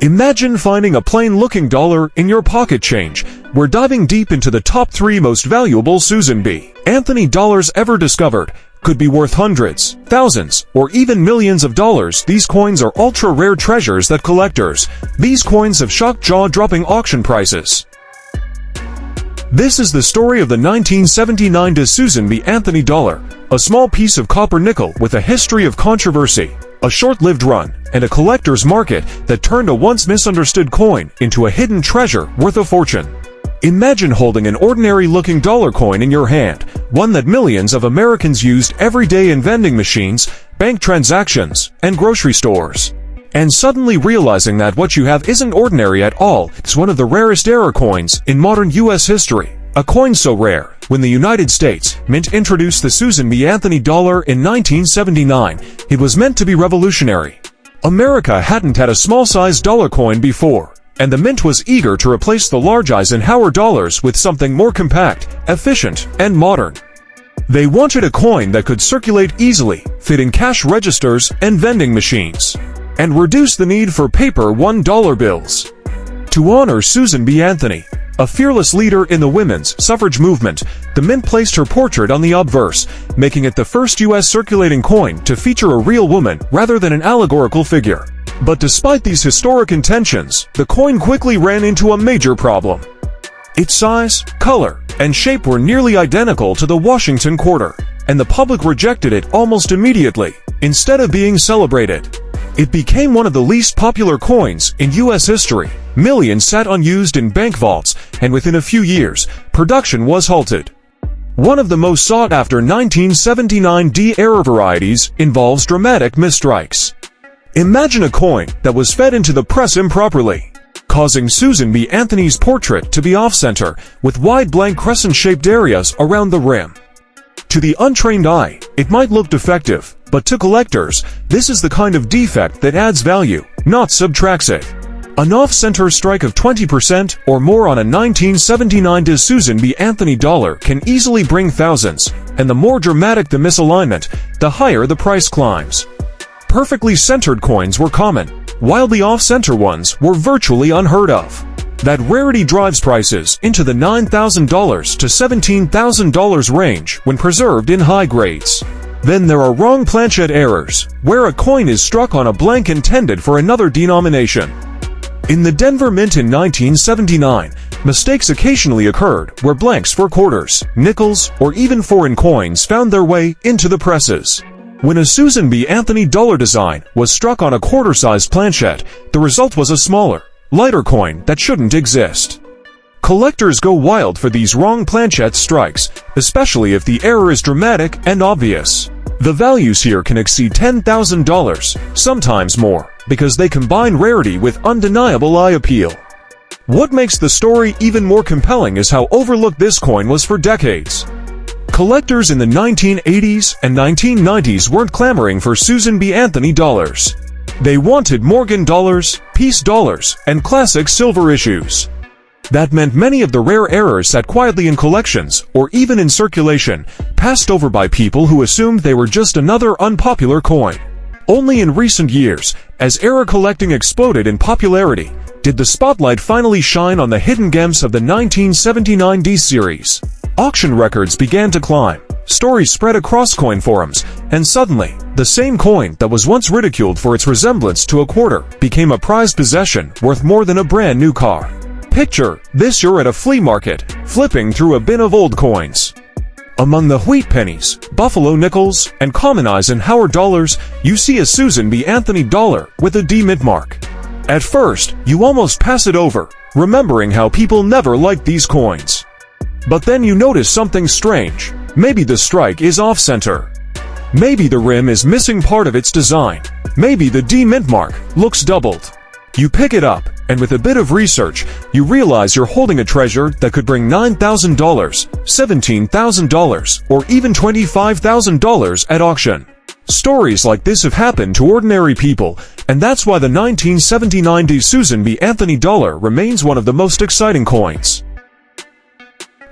Imagine finding a plain-looking dollar in your pocket change. We're diving deep into the top 3 most valuable Susan B. Anthony dollars ever discovered. Could be worth hundreds, thousands, or even millions of dollars. These coins are ultra-rare treasures that collectors. These coins have shocked jaw-dropping auction prices. This is the story of the 1979 Susan B. Anthony dollar, a small piece of copper nickel with a history of controversy, a short-lived run, and a collector's market that turned a once misunderstood coin into a hidden treasure worth a fortune. Imagine holding an ordinary-looking dollar coin in your hand, one that millions of Americans used every day in vending machines, bank transactions, and grocery stores. And suddenly realizing that what you have isn't ordinary at all. It's one of the rarest error coins in modern U.S. history. A coin so rare, when the United States Mint introduced the Susan B. Anthony dollar in 1979, it was meant to be revolutionary. America hadn't had a small-sized dollar coin before, and the Mint was eager to replace the large Eisenhower dollars with something more compact, efficient, and modern. They wanted a coin that could circulate easily, fit in cash registers and vending machines, and reduce the need for paper $1 bills. To honor Susan B. Anthony, a fearless leader in the women's suffrage movement, the Mint placed her portrait on the obverse, making it the first U.S. circulating coin to feature a real woman rather than an allegorical figure. But despite these historic intentions, the coin quickly ran into a major problem. Its size, color, and shape were nearly identical to the Washington quarter, and the public rejected it almost immediately. Instead of being celebrated, it became one of the least popular coins in U.S. history. Millions sat unused in bank vaults, and within a few years, production was halted. One of the most sought-after 1979 error varieties involves dramatic misstrikes. Imagine a coin that was fed into the press improperly, causing Susan B. Anthony's portrait to be off-center, with wide blank crescent-shaped areas around the rim. To the untrained eye, it might look defective, but to collectors, this is the kind of defect that adds value, not subtracts it. An off-center strike of 20% or more on a 1979 Susan B. Anthony dollar can easily bring thousands, and the more dramatic the misalignment, the higher the price climbs. Perfectly centered coins were common, while the off-center ones were virtually unheard of. That rarity drives prices into the $9,000 to $17,000 range when preserved in high grades. Then there are wrong planchet errors, where a coin is struck on a blank intended for another denomination. In the Denver Mint in 1979, mistakes occasionally occurred where blanks for quarters, nickels, or even foreign coins found their way into the presses. When a Susan B. Anthony dollar design was struck on a quarter-sized planchet, the result was a smaller, lighter coin that shouldn't exist. Collectors go wild for these wrong planchet strikes, especially if the error is dramatic and obvious. The values here can exceed $10,000, sometimes more, because they combine rarity with undeniable eye appeal. What makes the story even more compelling is how overlooked this coin was for decades. Collectors in the 1980s and 1990s weren't clamoring for Susan B. Anthony dollars. They wanted Morgan dollars, piece dollars, and classic silver issues. That meant many of the rare errors sat quietly in collections, or even in circulation, passed over by people who assumed they were just another unpopular coin. Only in recent years, as error collecting exploded in popularity, did the spotlight finally shine on the hidden gems of the 1979 D series. Auction records began to climb, stories spread across coin forums, and suddenly, the same coin that was once ridiculed for its resemblance to a quarter became a prized possession worth more than a brand new car. Picture this: you're at a flea market, flipping through a bin of old coins. Among the wheat pennies, buffalo nickels, and common Eisenhower dollars, you see a Susan B. Anthony dollar with a D mint mark. At first, you almost pass it over, remembering how people never liked these coins. But then you notice something strange. Maybe the strike is off-center. Maybe the rim is missing part of its design. Maybe the D mint mark looks doubled. You pick it up, and with a bit of research, you realize you're holding a treasure that could bring $9,000, $17,000, or even $25,000 at auction. Stories like this have happened to ordinary people, and that's why the 1979 Susan B. Anthony dollar remains one of the most exciting coins.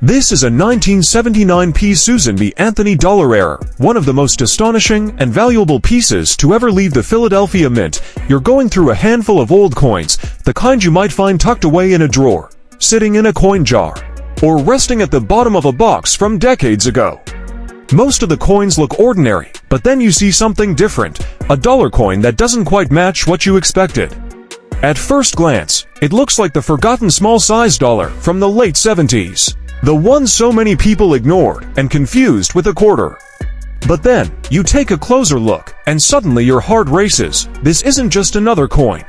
This is a 1979 Susan B. Anthony dollar error, one of the most astonishing and valuable pieces to ever leave the Philadelphia Mint. You're going through a handful of old coins, the kind you might find tucked away in a drawer, sitting in a coin jar, or resting at the bottom of a box from decades ago. Most of the coins look ordinary, but then you see something different, a dollar coin that doesn't quite match what you expected. At first glance, it looks like the forgotten small-size dollar from the late 70s, the one so many people ignored and confused with a quarter. But then, you take a closer look, and suddenly your heart races. This isn't just another coin.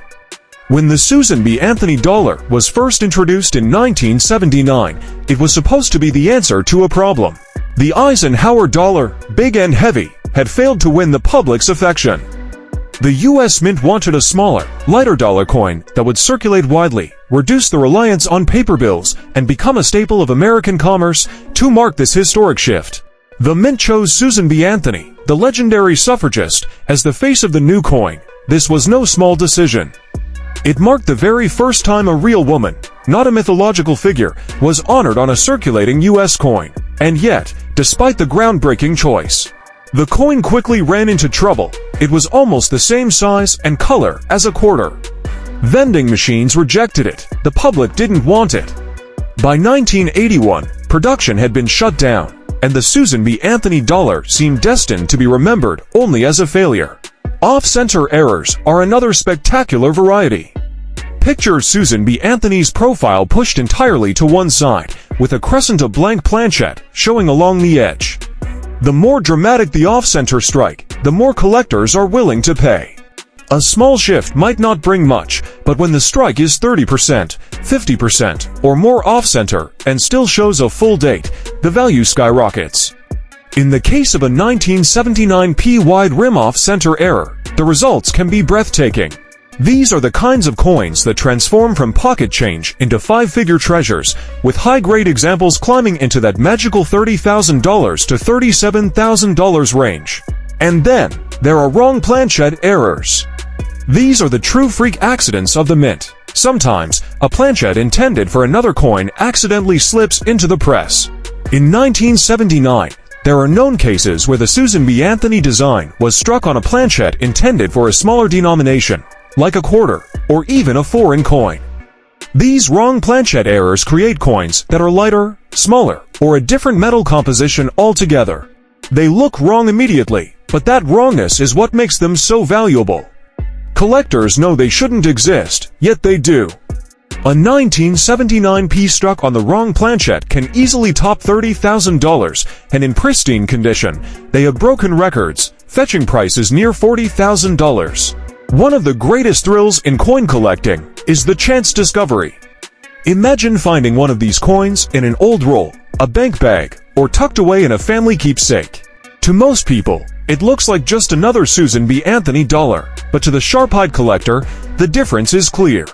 When the Susan B. Anthony dollar was first introduced in 1979, it was supposed to be the answer to a problem. The Eisenhower dollar, big and heavy, had failed to win the public's affection. The U.S. Mint wanted a smaller, lighter dollar coin that would circulate widely, reduce the reliance on paper bills, and become a staple of American commerce. To mark this historic shift, the Mint chose Susan B. Anthony, the legendary suffragist, as the face of the new coin. This was no small decision. It marked the very first time a real woman, not a mythological figure, was honored on a circulating U.S. coin. And yet, despite the groundbreaking choice, the coin quickly ran into trouble. It was almost the same size and color as a quarter. Vending machines rejected it. The public didn't want it. By 1981, production had been shut down, and the Susan B. Anthony dollar seemed destined to be remembered only as a failure. Off-center errors are another spectacular variety. Picture Susan B. Anthony's profile pushed entirely to one side, with a crescent of blank planchet showing along the edge. The more dramatic the off-center strike, the more collectors are willing to pay. A small shift might not bring much, but when the strike is 30%, 50%, or more off-center, and still shows a full date, the value skyrockets. In the case of a 1979 P wide rim off-center error, the results can be breathtaking. These are the kinds of coins that transform from pocket change into five-figure treasures, with high-grade examples climbing into that magical $30,000 to $37,000 range. And then, there are wrong planchet errors. These are the true freak accidents of the mint. Sometimes, a planchet intended for another coin accidentally slips into the press. In 1979, there are known cases where the Susan B. Anthony design was struck on a planchet intended for a smaller denomination, like a quarter, or even a foreign coin. These wrong planchet errors create coins that are lighter, smaller, or a different metal composition altogether. They look wrong immediately, but that wrongness is what makes them so valuable. Collectors know they shouldn't exist, yet they do. A 1979 piece struck on the wrong planchet can easily top $30,000, and in pristine condition, they have broken records, fetching prices near $40,000. One of the greatest thrills in coin collecting is the chance discovery. Imagine finding one of these coins in an old roll, a bank bag, or tucked away in a family keepsake. To most people, it looks like just another Susan B. Anthony dollar, but to the sharp-eyed collector, the difference is clear.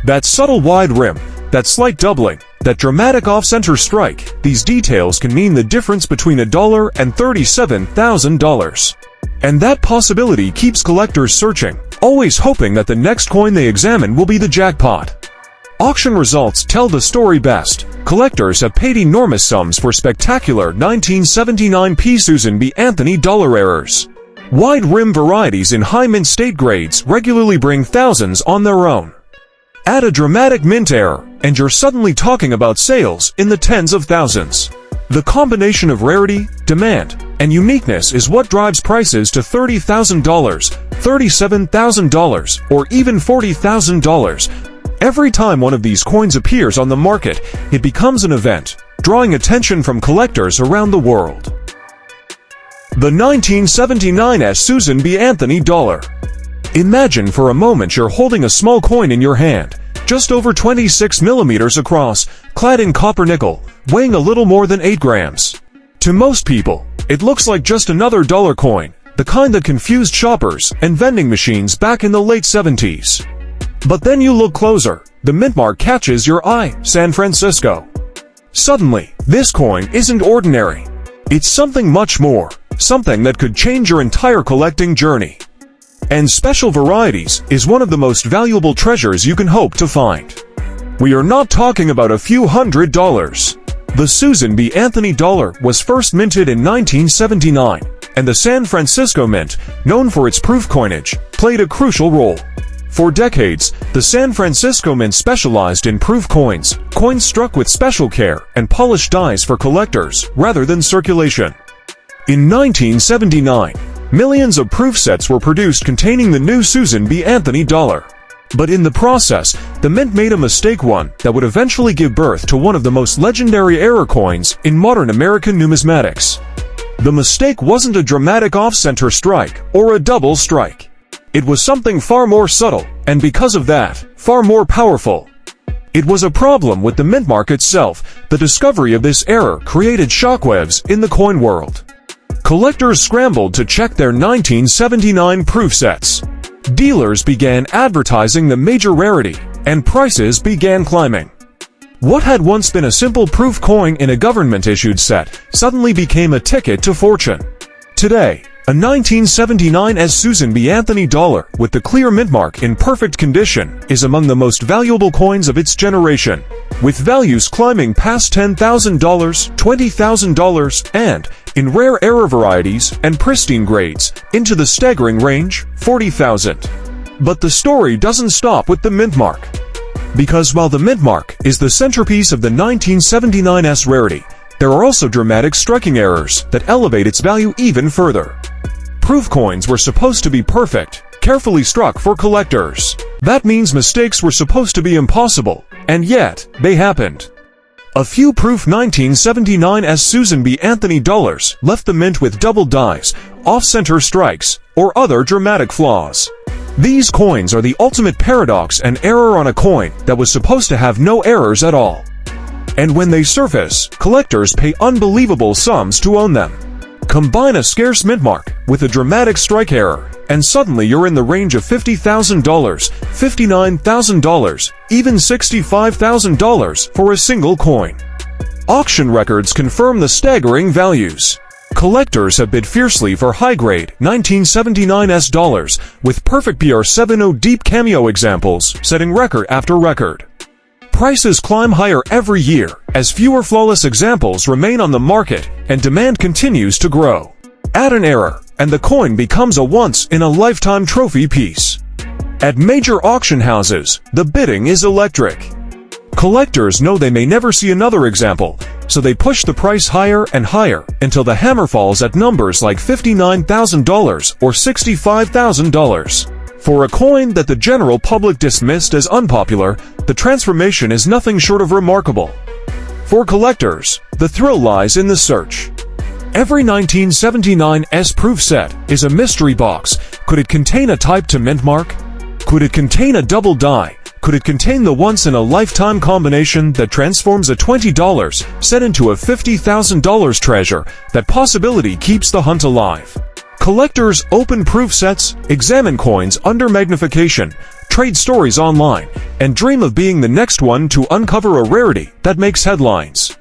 That subtle wide rim, that slight doubling, that dramatic off-center strike, these details can mean the difference between $1 and $37,000. And that possibility keeps collectors searching, always hoping that the next coin they examine will be the jackpot. Auction results tell the story best. Collectors have paid enormous sums for spectacular 1979 P Susan B. Anthony dollar errors. Wide rim varieties in high mint state grades regularly bring thousands on their own. Add a dramatic mint error, and you're suddenly talking about sales in the tens of thousands. The combination of rarity, demand, and uniqueness is what drives prices to $30,000, $37,000, or even $40,000. Every time one of these coins appears on the market, it becomes an event, drawing attention from collectors around the world. The 1979 Susan B. Anthony dollar. Imagine for a moment you're holding a small coin in your hand, just over 26 millimeters across, clad in copper nickel, weighing a little more than 8 grams. To most people, it looks like just another dollar coin, the kind that confused shoppers and vending machines back in the late 70s. But then you look closer, the mint mark catches your eye, San Francisco. Suddenly, this coin isn't ordinary. It's something much more, something that could change your entire collecting journey. And special varieties is one of the most valuable treasures you can hope to find. We are not talking about a few $100s. The Susan B. Anthony dollar was first minted in 1979, and the San Francisco Mint, known for its proof coinage, played a crucial role. For decades, the San Francisco Mint specialized in proof coins, coins struck with special care and polished dies for collectors rather than circulation. In 1979, millions of proof sets were produced containing the new Susan B. Anthony dollar. But in the process, the Mint made a mistake, one that would eventually give birth to one of the most legendary error coins in modern American numismatics. The mistake wasn't a dramatic off-center strike or a double strike. It was something far more subtle, and because of that, far more powerful. It was a problem with the mint mark itself. The discovery of this error created shockwaves in the coin world. Collectors scrambled to check their 1979 proof sets. Dealers began advertising the major rarity, and prices began climbing. What had once been a simple proof coin in a government-issued set suddenly became a ticket to fortune. Today, a 1979 Susan B. Anthony dollar with the clear mint mark in perfect condition is among the most valuable coins of its generation, with values climbing past $10,000, $20,000, and, in rare error varieties and pristine grades, into the staggering range, $40,000. But the story doesn't stop with the mint mark. Because while the mint mark is the centerpiece of the 1979 rarity, there are also dramatic striking errors that elevate its value even further. Proof coins were supposed to be perfect, carefully struck for collectors. That means mistakes were supposed to be impossible, and yet, they happened. A few proof 1979 Susan B. Anthony dollars left the mint with double dies, off-center strikes, or other dramatic flaws. These coins are the ultimate paradox and error on a coin that was supposed to have no errors at all. And when they surface, collectors pay unbelievable sums to own them. Combine a scarce mint mark with a dramatic strike error, and suddenly you're in the range of $50,000, $59,000, even $65,000 for a single coin. Auction records confirm the staggering values. Collectors have bid fiercely for high-grade 1979 dollars, with perfect PR70 deep cameo examples setting record after record. Prices climb higher every year as fewer flawless examples remain on the market and demand continues to grow. Add an error, and the coin becomes a once-in-a-lifetime trophy piece. At major auction houses, the bidding is electric. Collectors know they may never see another example, so they push the price higher and higher until the hammer falls at numbers like $59,000 or $65,000. For a coin that the general public dismissed as unpopular, the transformation is nothing short of remarkable. For collectors, the thrill lies in the search. Every 1979 proof set is a mystery box. Could it contain a type to mint mark? Could it contain a double die? Could it contain the once-in-a-lifetime combination that transforms a $20 set into a $50,000 treasure? That possibility keeps the hunt alive. Collectors open proof sets, examine coins under magnification, trade stories online, and dream of being the next one to uncover a rarity that makes headlines.